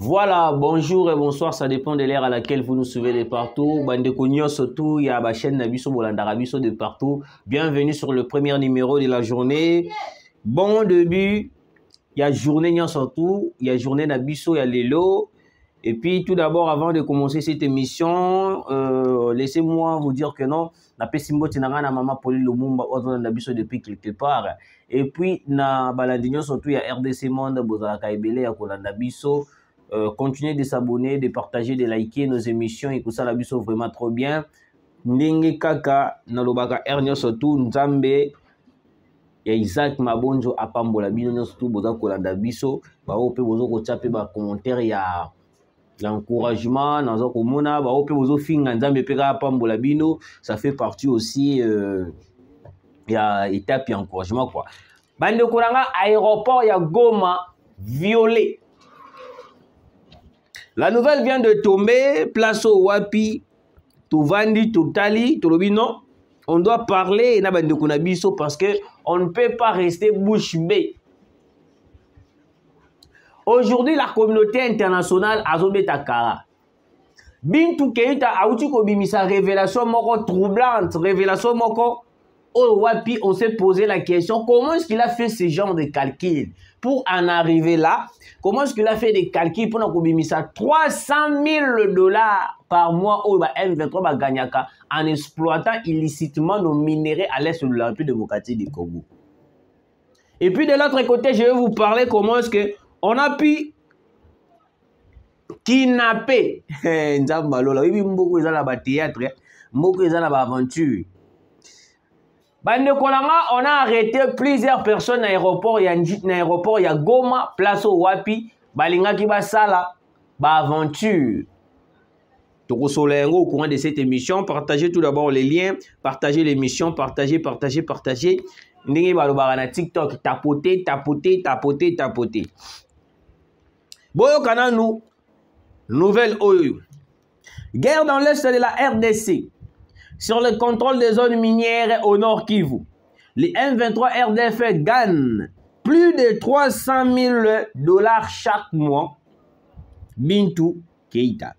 Voilà, bonjour et bonsoir, ça dépend de l'ère à laquelle vous nous suivez de partout. Bande Kogno surtout, il y a ma chaîne Nabiso Bolandarabiso de partout. Bienvenue sur le premier numéro de la journée. Bon début, il y a journée surtout, il y a journée Nabiso, il y a Lelo. Et puis tout d'abord, avant de commencer cette émission, laissez-moi vous dire que non, na pesimbo tinanga na mama Poli Lumumba ozo Nabiso depuis quelque part. Et puis na balandinyo surtout, il y a RDC Monde, Bozalaka Ebele, ya Kolanda Biso. Continuez de s'abonner, de partager, de liker nos émissions et que ça la biso vraiment trop bien. Ndenge kaka nalobaka ernyo surtout nzambe ya Isaac Mabonjo apambola bino surtout boza kolanda biso ba ope bozo ko taper ba commentaire ya l'encouragement nazo komona ba ope bozo finga nzambe peka apambola bino, ça fait partie aussi ya étape ya encouragement quoi. Bande kuranga aéroport ya Goma violé. La nouvelle vient de tomber, place au Wapi, Tovandi, Totali, Tolobino. On doit parler parce qu'on ne peut pas rester bouche bée. Aujourd'hui, la communauté internationale a zobé takara. Bintou Keita a outi kobimisa révélation moko troublante, révélation moko au Wapi, on s'est posé la question, comment est-ce qu'il a fait ce genre de calcul pour en arriver là? Comment est-ce qu'il a fait des calculs pour nous 300 000 $ par mois au M23 Ganyaka en exploitant illicitement nos minéraux à l'est de la République démocratique du Congo? Et puis de l'autre côté, je vais vous parler comment est-ce qu'on a pu kidnapper Nzambalola. Oui, beaucoup ils ont la théâtre, beaucoup ils ont la aventure. Bande Kolanga, on a arrêté plusieurs personnes à l'aéroport, il y a Goma, place au Wapi, Balinga qui va sala, aventure. Au courant de cette émission, partagez tout d'abord les liens, partagez l'émission, partagez. N'engagez pas le TikTok, tapoter. Boyo Kananou, nouvelle OU. Guerre dans l'est de la RDC. Sur le contrôle des zones minières au nord Kivu, les M23 RDF gagnent plus de 300 000 $ chaque mois. Bintou Keita,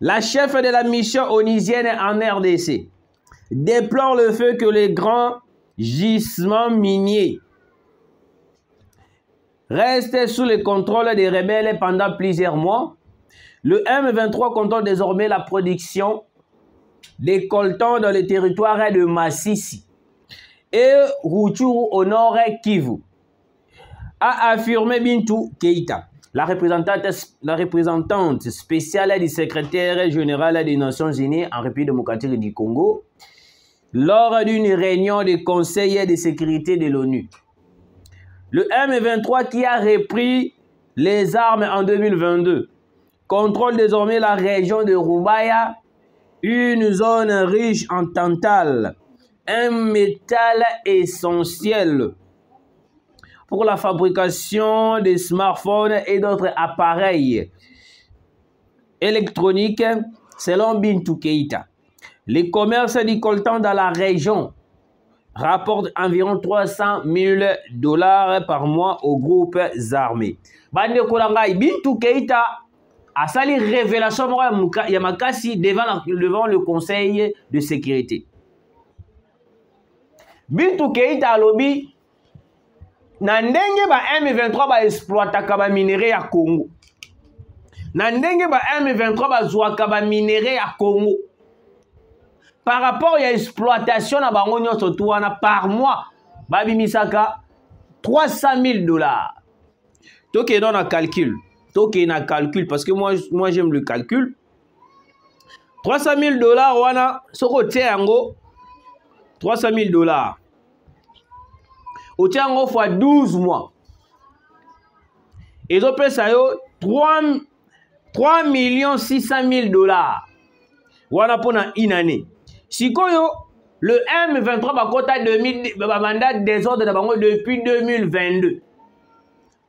la chef de la mission onusienne en RDC, déplore le fait que les grands gisements miniers restent sous le contrôle des rebelles pendant plusieurs mois. Le M23 contrôle désormais la production des coltons dans le territoire de Massissi et Rutshuru au nord Kivu, a affirmé Bintou Keita, la représentante spéciale du secrétaire général des Nations Unies en République démocratique du Congo, lors d'une réunion du Conseil de sécurité de l'ONU. Le M23 qui a repris les armes en 2022 contrôle désormais la région de Rubaya, une zone riche en tantal, un métal essentiel pour la fabrication des smartphones et d'autres appareils électroniques, selon Bintou Keita. Les commerces du coltan dans la région rapportent environ 300 000 $ par mois aux groupes armés. Bande Kolangai, Bintou Keita a sali révélation Yamakasi devant le Conseil de sécurité. Bintou Keita lobby na ndenge ba M23 ba exploitaka ba minéraux ya Congo. Na ndenge ba M23 ba zwaka ba minéraux ya Congo. Par rapport à l'exploitation na bango nyonso tuana par mois ba bimisaka 300 000 $. Donc il donne un calcul. Donc il y a un calcul parce que moi j'aime le calcul. 300 000 $, wana soko tiango 300 000 $. Au tiango fois 12 mois. Et donc ça yo 3 600 000 $. Wana pona une année. Sikoyo le M23 ba mandat des ordres de bango depuis 2022.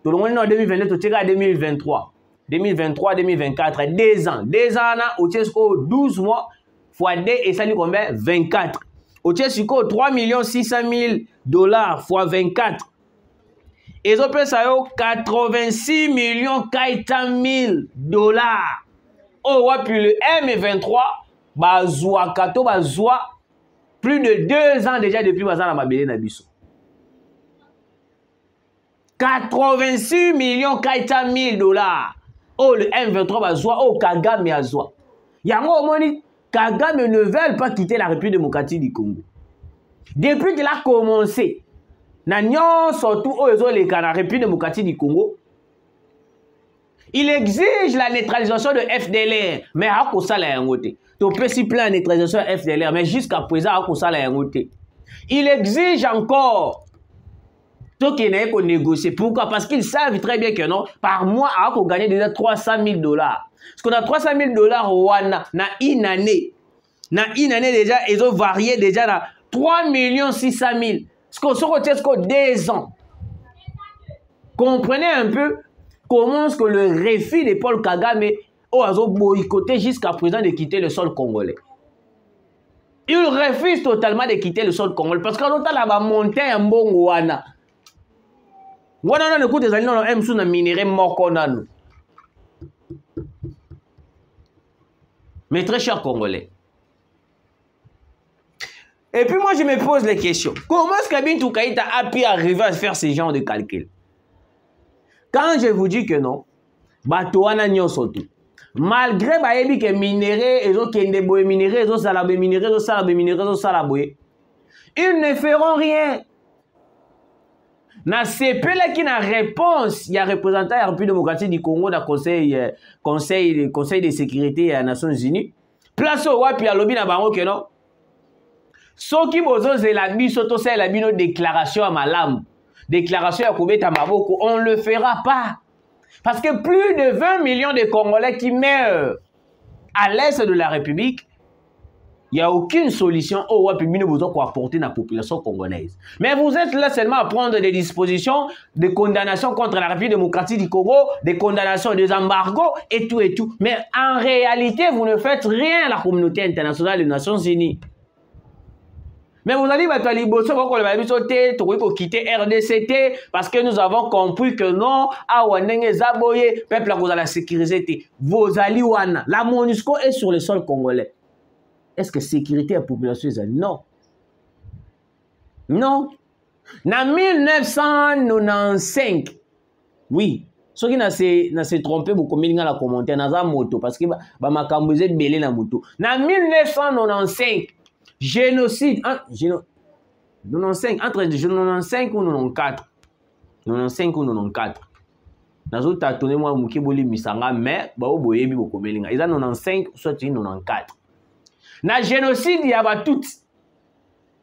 Tout le monde en 2022, tout est à 2023. 2023, 2024, 2 ans. 2 ans, au Tchesco, 12 mois, fois 2, et ça lui combien? 24. Au Tchesco, 3 600 000 $ fois 24. ils ont payé ça 86 millions 400 000 dollars. Oh, ouais, puis le M23, bazoua kato bazoua plus de 2 ans déjà depuis bazana mabele na biso. 86 millions 400 000 dollars. Oh, le M23 bazoua, oh, Kagame azoua. Yango omoni, Kagame ne veut pas quitter la République démocratique du Congo. Depuis qu'il a commencé, surtout la République démocratique du Congo, il exige la neutralisation de FDLR, mais à cause de la yangote. Tu peux s'y plaindre la neutralisation de FDLR, mais jusqu'à présent, à cause de la yangote. Il exige encore tout qui n'est pas négocié. Pourquoi? Parce qu'ils savent très bien que non, par mois, à gagner déjà 300 000 dollars. Parce qu'on a 300 000 dollars na une année. Na une année déjà, ils ont varié déjà dans 3 600 000. Ce qu'on se retient jusqu'aux 2 ans. Comprenez un peu comment est-ce que le refus de Paul Kagame a boycotté jusqu'à présent de quitter le sol congolais. Il refuse totalement de quitter le sol congolais parce qu'on a monté un bon wana. Wana ne coûte des années dans M sous na minerai mokonano. Mais très cher Congolais. Et puis moi je me pose les questions. Comment est-ce que Bintou Keïta a pu arriver à faire ce genre de calcul? Quand je vous dis que non, Batouana Nyosotu. Malgré que minéré, ils ont minéré, ils ont salabé minéré, ils ont salabé minéré, ils ont salabé. Ils ne feront rien. Na CPL qui n'a réponse, il y a représentant de la République démocratique du Congo dans le conseil de sécurité des Nations Unies. Place au WAP, il y a lobby dans bango que non. Ceux qui bozo zelabi soto c'est la bino déclaration à malam. Déclaration à Koubeta Maboko, on ne le fera pas. Parce que plus de 20 millions de Congolais qui meurent à l'est de la République, il n'y a aucune solution au Wapimino besoin pour apporter la population congolaise. Mais vous êtes là seulement à prendre des dispositions de condamnation contre la République démocratique du Congo, des condamnations, des embargos et tout et tout. Mais en réalité, vous ne faites rien à la communauté internationale des Nations Unies. Mais vous allez quitter RDCT parce que nous avons compris que non, peuple à la sécurité. Vos alliés, la MONUSCO est sur le sol congolais. Est-ce que sécurité à la population est non? Non. En 1995, oui, ceux qui n'ont se trompé, vous communiquez dans la commentaire, dans la moto, parce que ma cambouze belé la moto. En 1995, génocide, entre 95 ou 94. 95 ou 94. Nazo tatone moi mukiboli misanga mais ba oboyebi bokomelinga. Ils ont 95 soit 94. Na génocide ya ba tout.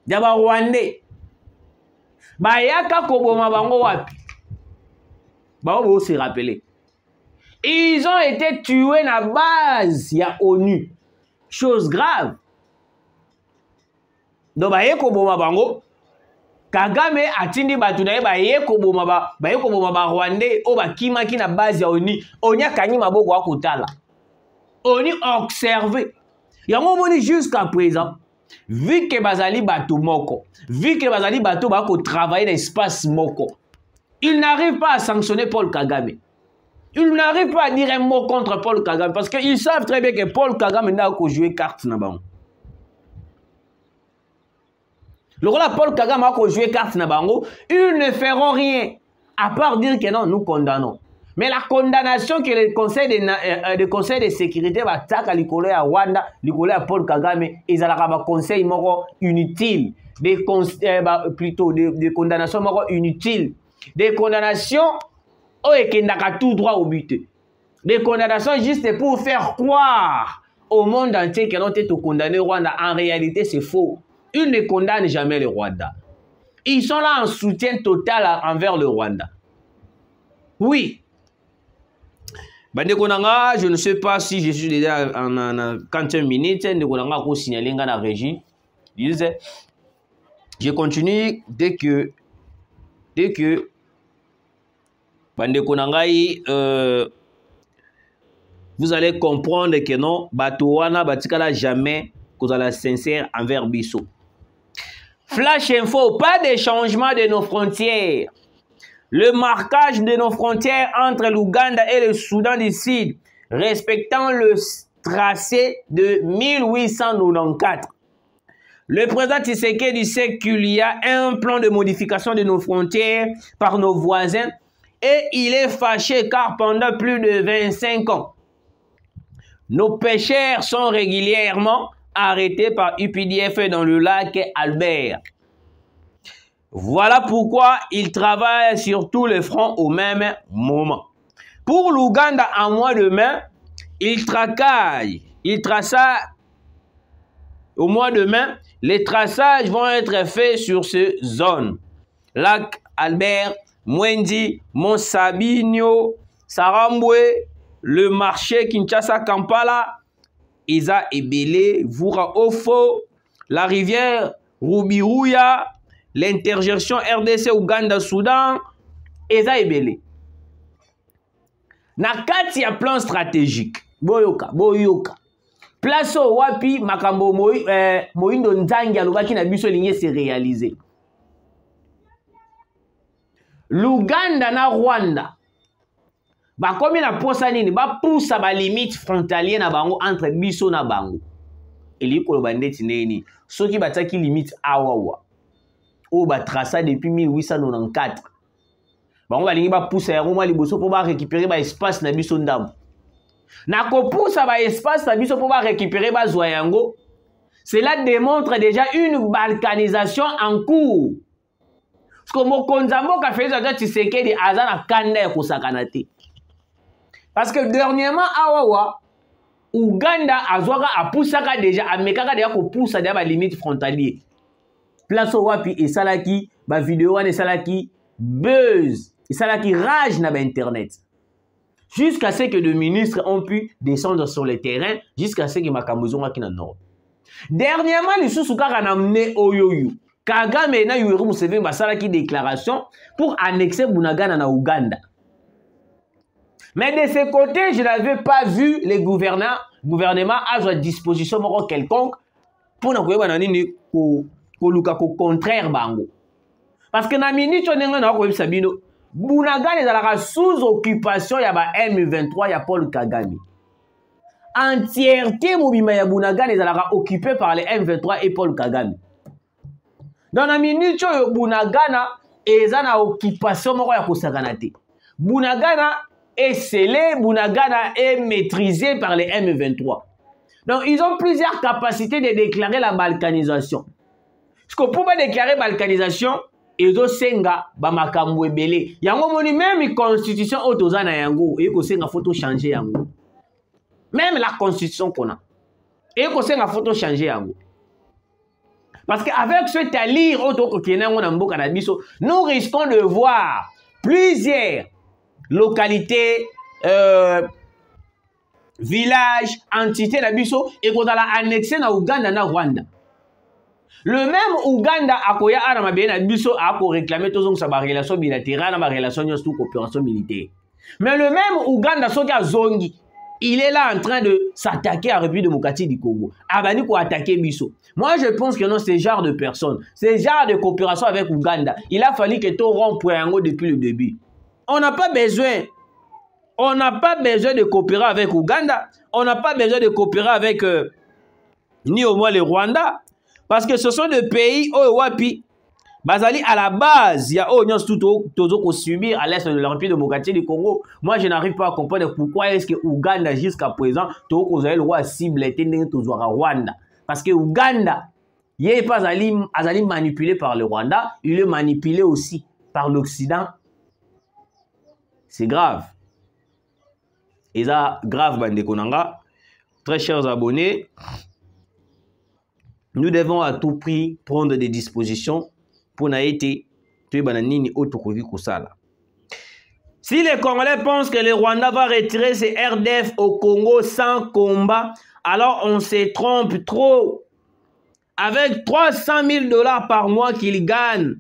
Ya ba Rwandais. Ba yaka koboma bango wapi. Ba obo se rappeler. Ils ont été tués na base ya ONU. Chose grave. Donc ba yeko boma bango Kagame atindi batu na ye ba yeko boma ba Rwandais o ba kimaki na base ya ONU. Onya kanyi maboko akotala. ONU observé. Yango moni jusqu'à présent, vu que bazali bato moko, vu que bazali bato bako travailler dans l'espace moko, il n'arrive pas à sanctionner Paul Kagame. Il n'arrive pas à dire un mot contre Paul Kagame parce qu'ils savent très bien que Paul Kagame n'a pas joué carte na bango. Le rôle de Paul Kagame a joué carte na bango, ils ne feront rien à part dire que non, nous condamnons. Mais la condamnation que le conseil de sécurité va attaquer à l'Ikolo à Rwanda, l'Ikolo à Paul Kagame, ils ont un conseil inutile, plutôt des condamnations inutiles, des condamnations qui n'ont tout droit au but, des condamnations juste pour faire croire au monde entier qu'ils ont été condamnés au Rwanda. En réalité, c'est faux. Ils ne condamnent jamais le Rwanda. Ils sont là en soutien total envers le Rwanda. Oui. Je ne sais pas si je suis déjà en 40 minutes. Je signaler la régie. Je continue dès que vous allez comprendre que non, Batouana Batikala jamais que la sincère envers Bissot. Flash info, pas de changement de nos frontières. le marquage de nos frontières entre l'Ouganda et le Soudan du Sud, respectant le tracé de 1894. Le président Tshisekedi sait qu'il y a un plan de modification de nos frontières par nos voisins et il est fâché car pendant plus de 25 ans, nos pêcheurs sont régulièrement arrêtés par UPDF dans le lac Albert. Voilà pourquoi il travaille sur tous les fronts au même moment. Pour l'Ouganda, en mois de mai, il traça au mois de mai, les traçages vont être faits sur ces zones. Lac Albert, Mwendi, Monsabinho, Sarambwe, le marché Kinshasa Kampala, Isa Ebele, Vura Ofo, la rivière Rubiruya, l'interjection RDC Ouganda Soudan, Isa Ebele. Na kati ya plan stratégique, boyoka. Place wapi makambo Moindo Nzangi alobaki na biso linye se réaliser. L'Ouganda na Rwanda bakomi na posa nini ba poussa ba limite frontalier na bango entre biso na bango. Eli koloba ndeti neni soki bataki limite awawa o ba traça depuis 1894. Bango balingi ba poussa yango mwa liboso po ba récupérer ba espace na biso ndambo. Na kopoussa ba espace na biso po ba récupérer ba zwa yango. Cela démontre déjà une balkanisation en cours. Parce que mokonza mboka Félix Tshisekedi aza na kanda ya kosakana te. Parce que dernièrement awawa Ouganda azwaka apusaka déjà amekaka déjà kopoussa déjà ba limite frontalier. Place wapi esalaki ba vidéo wana esalaki buzz, esalaki rage na ba internet. Jusqu'à ce que les ministres ont pu descendre sur le terrain, jusqu'à ce que makambo qui na nord. Dernièrement, les sous-soukara na mené oyoyo. Kagame na Yoweri Museveni basalaki déclaration pour annexer Bunagana na Ouganda. Mais de ce côté, je n'avais pas vu les gouvernements à sa disposition quelconque pour ne contraire bango. Parce que na minute on na ko sabino Bunagana ezalaka sous occupation ya ba M23 ya Paul Kagame. Entièreté mobima ya Bunagana ezalaka occupé par les M23 et Paul Kagame. Dans la minute où Bunagana est en occupation ya kosakana te. Bunagana est scellé, Bunagana est maîtrisé par les M23. Donc ils ont plusieurs capacités de déclarer la balkanisation. Parce que pour déclarer balkanisation, ils ont senga ba makambo ebele. Yango moni même constitution otozana yango et ko senga photo changer yango. Même la constitution qu'on a. Et ko senga photo changer yango. Parce qu'avec ce talir, nous risquons de voir plusieurs localités, villages, entités d'Abisso et qu'on a annexé na Ouganda na Rwanda. Le même Ouganda a koya arama bien Abisso a pour réclamer tous sa relation bilatérale, ma relation de coopération militaire. Mais le même Ouganda soka zongi, il est là en train de s'attaquer à la République démocratique du Congo. Abani pour attaquer Bisso. Moi, je pense que non, c'est genre de personnes. C'est genre de coopération avec Ouganda. Il a fallu que tout rompe depuis le début. On n'a pas besoin. On n'a pas besoin de coopérer avec Ouganda. On n'a pas besoin de coopérer avec ni au moins le Rwanda. Parce que ce sont des pays où wapi. Bazali à la base, il y a tout subir à l'est de la République démocratique du Congo. Moi, je n'arrive pas à comprendre pourquoi est-ce que Ouganda jusqu'à présent, tout le roi cible était à Rwanda. Parce que Ouganda, il n'est pas manipulé par le Rwanda, il est manipulé aussi par l'Occident. C'est grave. Et ça, grave, Bande Konanga. Très chers abonnés, nous devons à tout prix prendre des dispositions pour n'aiter tuer bananini autokoki kusala. Si les Congolais pensent que le Rwanda va retirer ses RDF au Congo sans combat, alors on se trompe trop. Avec 300 000 $ par mois qu'il gagne,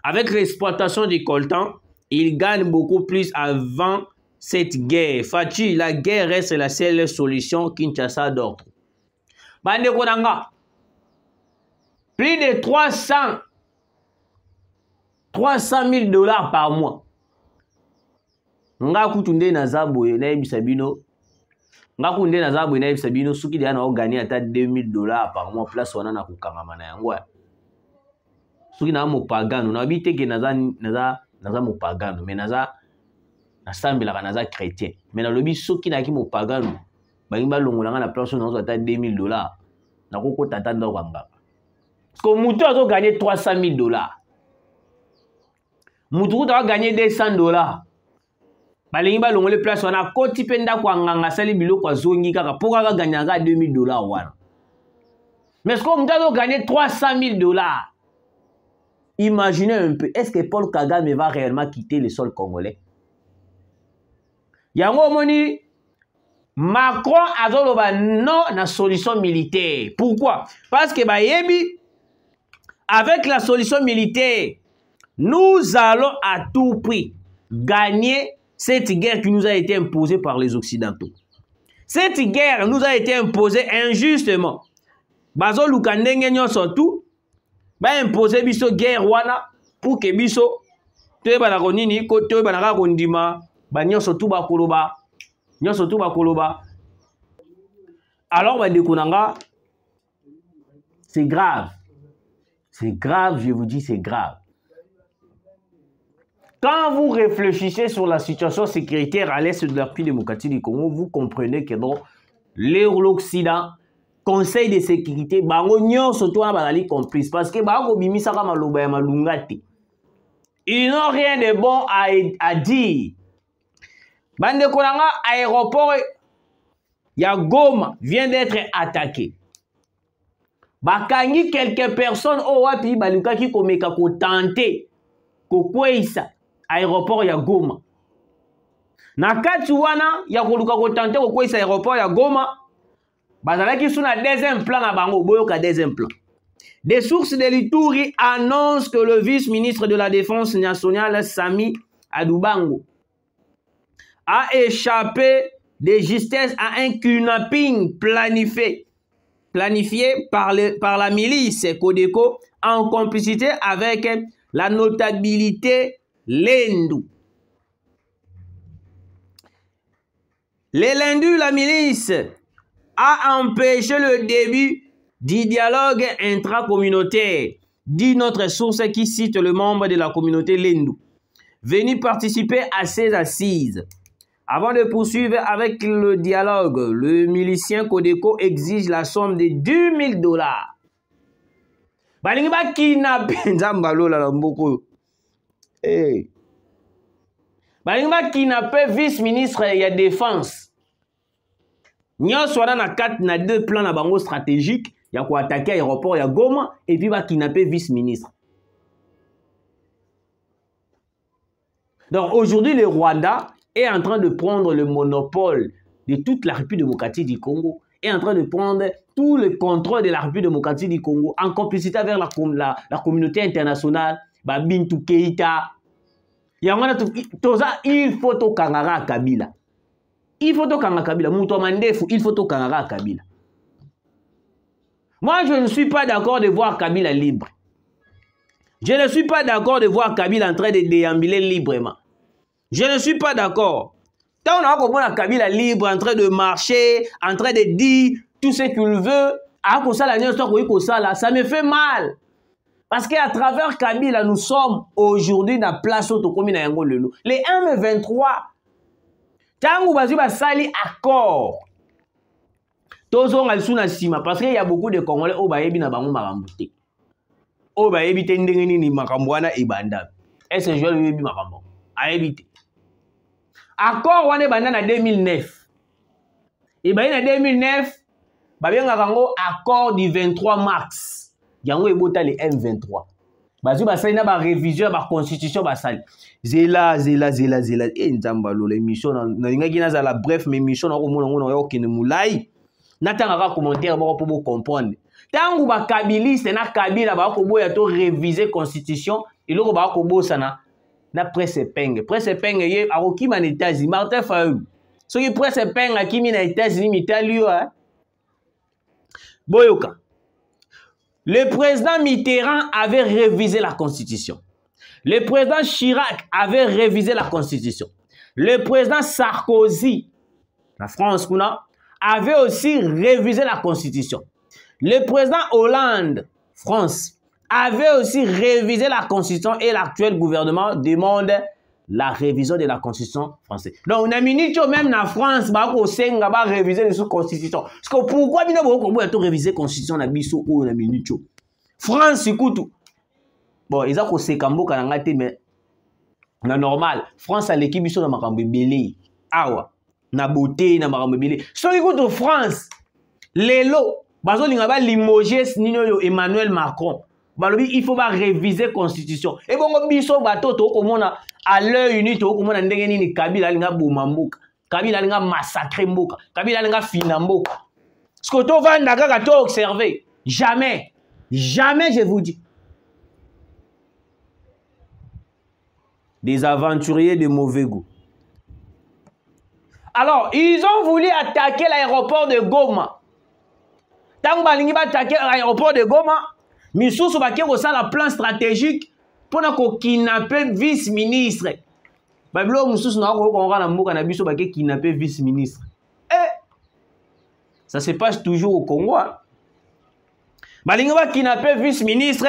avec l'exploitation du coltan, il gagne beaucoup plus avant cette guerre. Fachi, la guerre reste la seule solution Kinshasa d'autre. Bande Konanga, plus de 300 300 000 dollars par mois. Nga kutunde na zabo na ebisabino. Nga kunde na zabo na ebisabino suki dia na gagner ata 2000 dollars par mois place wana na kukangama na yango. Suki na mopagano na biteke naza mopagano mais naza nasambelaka naza chrétien. Mais na lobi suki na ki mopagano bangi balongolanga na place na ata 2000 dollars. Na koko tata ndo kwanga. Parce que mutu azo gagner 300 000 dollars. Mutu doit gagner 200 dollars. Balingi balongole place wana koti penda kwa nganga sali biloko azongi kaka poka gagner 2000 dollars wana. Mais est-ce que mutu azo gagner 300 000 dollars? Imaginez un peu, est-ce que Paul Kagame va réellement quitter le sol congolais? Yango moni Macron azoloba non na solution militaire. Pourquoi? Parce que bayebi avec la solution militaire, nous allons à tout prix gagner cette guerre qui nous a été imposée par les Occidentaux. Cette guerre nous a été imposée injustement. Bazo lukandenge nyonso tout ba imposer biso guerre wana pour que biso te bana konini ko te bana ka kondima ba nyonso tout ba koloba. Alors, c'est grave. C'est grave, je vous dis, c'est grave. Quand vous réfléchissez sur la situation sécuritaire à l'est de la République démocratique du Congo, vous comprenez que dans l'Occident, Conseil de sécurité, surtout complice. Parce que ils n'ont rien de bon à dire. Bande Konanga, aéroport ya Goma vient d'être attaqué. Bakangi quelques personnes au wapi baluka ki komeka ko tenter ko kweisa aéroport ya Goma. Na kati wana ya koluka ko tenter ko kweisa aéroport ya Goma, bazalaki suna deuxième plan na bango boyoka deuxième plan. Des sources de l'Ituri annoncent que le vice-ministre de la Défense nationale Sami Adubango a échappé de justesse à un kidnapping planifié par la milice Codeco en complicité avec la notabilité Lendu. Les Lendu, la milice, a empêché le début du dialogue intracommunautaire, dit notre source qui cite le membre de la communauté Lendu, venu participer à ces assises. Avant de poursuivre avec le dialogue, le milicien Codeco exige la somme de 10 000 dollars. Balingi ba kidnappé nzambalo la mboko. Balingi ba kidnappé vice-ministre ya défense. Nyonso wana na 4 na 2 plans na bango stratégique ya ko attaquer aéroport ya Goma et puis ba kidnappé vice-ministre. Donc aujourd'hui le Rwanda est en train de prendre le monopole de toute la République démocratique du Congo, est en train de prendre tout le contrôle de la République démocratique du Congo en complicité avec la communauté internationale, Bintou Keïta. Il faut to kangara Kabila. Il faut to kangara Kabila. Mouto Mandefu, il faut to kangara Kabila. Moi, je ne suis pas d'accord de voir Kabila libre. Je ne suis pas d'accord de voir Kabila en train de déambuler librement. Je ne suis pas d'accord. Tant on a Kabila libre, en train de marcher, en train de dire tout ce qu'il veut, ça me fait mal. Parce qu'à travers Kabila, nous sommes aujourd'hui dans la place où nous sommes. Les M23, tant que nous avons sali accord, parce qu'il y a beaucoup de Congolais qui ont été maramboutés. Ils ont été maramboutés. Est-ce que je vais vous dire accord wane banda na 2009. Et ben en 2009, accord du 23 mars. Yango ebota le M23. Bazu basali na ba révision ba constitution basali. Zela. Nzamba lo l'émission na ngaki na za la bref mais émission na ko mona ngona yo kene mulai. Natanga ka commentaire ba pour comprendre. Tangu ba kabiliste na Kabila ba ko boya to réviser constitution, iloko ba ko bosana. Na presse penge ye arokima na États-Unis Martin Fayulu soki presse penge akimi na États-Unis mitalio boyoka. Le président Mitterrand avait révisé la constitution. Le président Chirac avait révisé la constitution. Le président Sarkozy, la France, avait aussi révisé la constitution. Le président Hollande, France, avait aussi révisé la constitution et l'actuel gouvernement demande la révision de la constitution française. Donc, on a mis même en France, on va réviser la constitution. Parce que pourquoi on a réviser la constitution na biso ou na minute France, écoute. Bon, ils ont fait Kambo Kanangate, mais na normal. France a l'équipe biso na makambo belé. Awa, na beauté na makambo belé. So écoute France, lelo, bazo lingaba limoges nino Emmanuel Macron. Balobi, il faut pas réviser la constitution. Et bon, biso bato to komona à l'heure unie to komona ndenge nini Kabila linga bomamboka. Kabila linga massacrer mboka. Kabila linga fina mboka. Ce que to va ndaka to observer. Jamais. Jamais je vous dis. Des aventuriers de mauvais goût. Alors, ils ont voulu attaquer l'aéroport de Goma. Tant que va attaquer l'aéroport de Goma, Missou Soubake a un plan stratégique pour kidnapper vice-ministre. Bablo Missou n'a kidnapper vice-ministre. Ça se passe toujours au Congo. Balingi va kidnapper vice-ministre.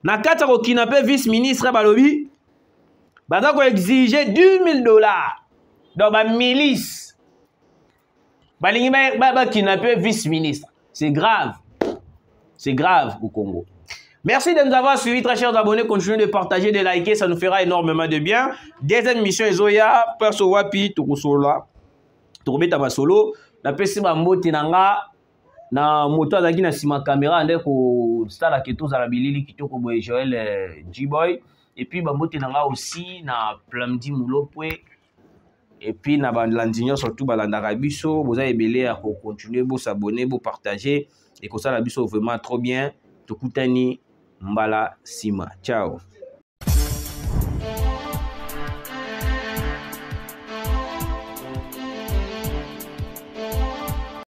Na kata ko kidnapper vice-ministre balobi. Bada ko exiger $10 000 dans ma milice. Balingi va kidnapper vice-ministre. C'est grave. C'est grave au Congo. Merci de nous avoir suivis, très chers abonnés. Continuez de partager, de liker, ça nous fera énormément de bien. Deuxième mission, Ezoya, perso wapi, tukusola, tukubeta basolo. Na pesi ba mbote nanga, na moto azaki na sima caméra, ande ko stala keto za la bilili kitoko boye Joël G-Boy. Et puis ba mbote nanga aussi na Plamdi Moulopwe. Et puis na bandlandinyo surtout balandaka biso, boza ebele à continuer, bo s'abonner, bo partager. Et comme ça, la biso vraiment trop bien. Tokutani Mbala Sima. Ciao.